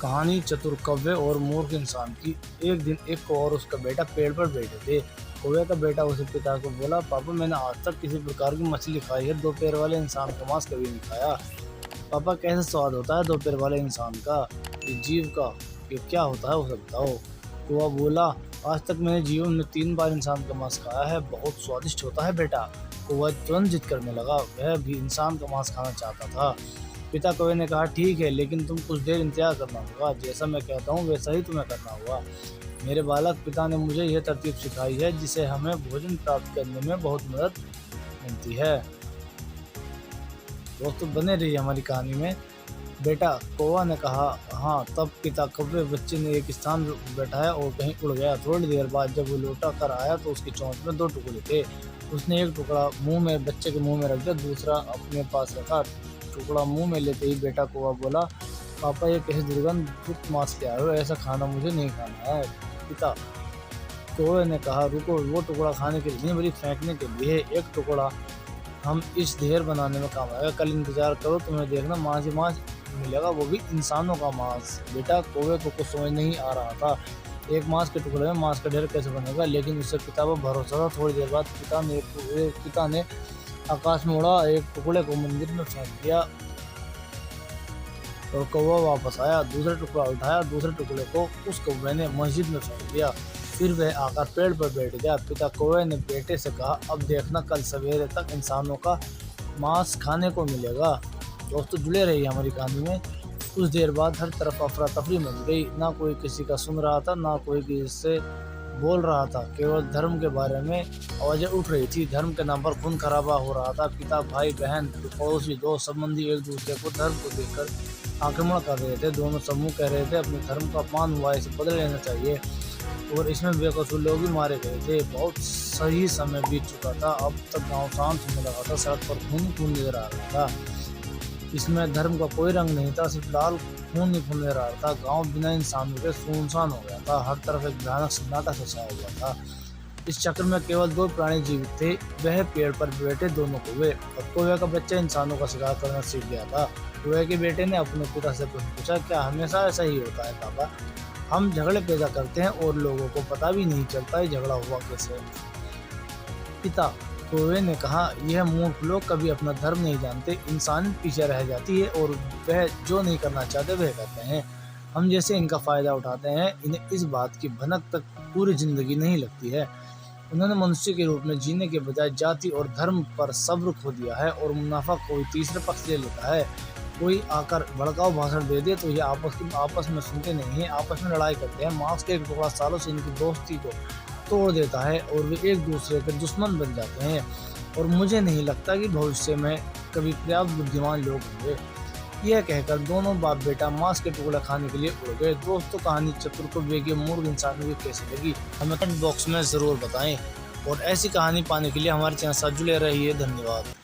कहानी चतुर कौवे और मूर्ख इंसान की। एक दिन एक कौवा और उसका बेटा पेड़ पर बैठे थे। कौवे का बेटा उसके पिता को बोला, पापा मैंने आज तक किसी प्रकार की मछली खाई है, दो पैर वाले इंसान का मांस कभी नहीं खाया। पापा कैसे स्वाद होता है दो पैर वाले इंसान का, इस जीव का, ये क्या होता है उसे बताओ। कौवा बोला, आज तक मैंने जीवन में 3 बार इंसान का मांस खाया है, बहुत स्वादिष्ट होता है बेटा। कौवा तुरंत जिद करने लगा, वह भी इंसान का मांस खाना चाहता था। पिता कौवे ने कहा, ठीक है, लेकिन तुम कुछ देर इंतजार करना होगा, जैसा मैं कहता हूँ वैसा ही तुम्हें करना होगा। मेरे बालक, पिता ने मुझे यह तरकीब सिखाई है जिससे हमें भोजन प्राप्त करने में बहुत मदद मिलती है। दोस्तों बने रहिए हमारी कहानी में। बेटा कौवा ने कहा, हाँ। तब पिता कौवे बच्चे ने एक स्थान बैठाया और कहीं उड़ गया। थोड़ी देर बाद जब वो लौटा कर आया तो उसकी चोंच में 2 टुकड़े थे। उसने एक टुकड़ा बच्चे के मुंह में रख दिया, दूसरा अपने पास रखा। टुकड़ा मुंह में लेते ही बेटा कौवा बोला, पापा ये कैसे दुर्गंध युक्त मांस ले आए हो, ऐसा खाना मुझे नहीं खाना है। पिता कौवे ने कहा, रुको, वो टुकड़ा खाने के लिए नहीं बल्कि फेंकने के लिए। एक टुकड़ा हम इस ढेर बनाने में काम आएगा, कल इंतजार करो, तुम्हें देखना मांस ही मांस मिलेगा, वो भी इंसानों का मांस। बेटा कौवे को कुछ समझ नहीं आ रहा था, एक मांस के टुकड़े में मांस का ढेर कैसे बनेगा, लेकिन उससे पिता पर भरोसा था। थोड़ी देर बाद पिता ने आकाश में उड़ा एक टुकड़े को मंदिर में फेंक दिया और कौवा वापस आया। दूसरा टुकड़ा उठाया, दूसरे टुकड़े को उस कौवे ने मस्जिद में फेंक दिया। फिर वह आकर पेड़ पर बैठ गया। पिता कौवे ने बेटे से कहा, अब देखना कल सवेरे तक इंसानों का मांस खाने को मिलेगा। दोस्तों जुड़े रहिए हमारी कहानी में। कुछ देर बाद हर तरफ अफरा तफरी मच गई, ना कोई किसी का सुन रहा था, ना कोई किसी से बोल रहा था। केवल धर्म के बारे में आवाजें उठ रही थी। धर्म के नाम पर खून खराबा हो रहा था। पिता, भाई, बहन, पड़ोसी, दोस्त, संबंधी एक दूसरे को धर्म को देखकर आक्रमण कर रहे थे। दोनों समूह कह रहे थे अपने धर्म का अपमान हुआ, इसे बदल लेना चाहिए, और इसमें बेकसूर लोग भी मारे गए थे। बहुत सही समय बीत चुका था, अब तक गाँव शांत होने लगा था। सड़क पर खून खून नजर आ रहा था, इसमें धर्म का कोई रंग नहीं था, सिर्फ लाल खून ही खून नजर आ रहा था। गांव बिना इंसानों के सुनसान हो गया था, हर तरफ एक भयानक सन्नाटा सा छाया हुआ था। इस चक्र में केवल 2 प्राणी जीवित थे, वह पेड़ पर बैठे दोनों कौवे। और कौवे का बच्चा इंसानों का शिकार करना सीख गया था। कौवे के बेटे ने अपने पिता से पूछा, क्या हमेशा ऐसा ही होता है पापा? हम झगड़े पैदा करते हैं और लोगों को पता भी नहीं चलता है झगड़ा हुआ कैसे। पिता कौवे ने कहा, यह मूर्ख लोग कभी अपना धर्म नहीं जानते, इंसानियत पीछे रह जाती है और वह जो नहीं करना चाहते वह करते हैं। हम जैसे इनका फायदा उठाते हैं, इन्हें इस बात की भनक तक पूरी जिंदगी नहीं लगती है। उन्होंने मनुष्य के रूप में जीने के बजाय जाति और धर्म पर सब्र खो दिया है, और मुनाफा कोई तीसरे पक्ष ले लेता है। कोई आकर भड़काऊ भाषण दे दे तो ये आपस में सुनते नहीं है, आपस में लड़ाई करते हैं। मांस के एक टुकड़ा सालों से इनकी दोस्ती को तोड़ देता है और वे एक दूसरे के दुश्मन बन जाते हैं, और मुझे नहीं लगता कि भविष्य में कभी पर्याप्त बुद्धिमान लोग होंगे। यह कहकर दोनों बाप बेटा मांस के टुकड़ा खाने के लिए उड़ गए। दोस्तों कहानी चतुर कौवे के मूर्ख इंसानों की कैसी लगी हमें कमेंट बॉक्स में ज़रूर बताएं, और ऐसी कहानी पाने के लिए हमारे चैनल साथ जुड़े रहिए। धन्यवाद।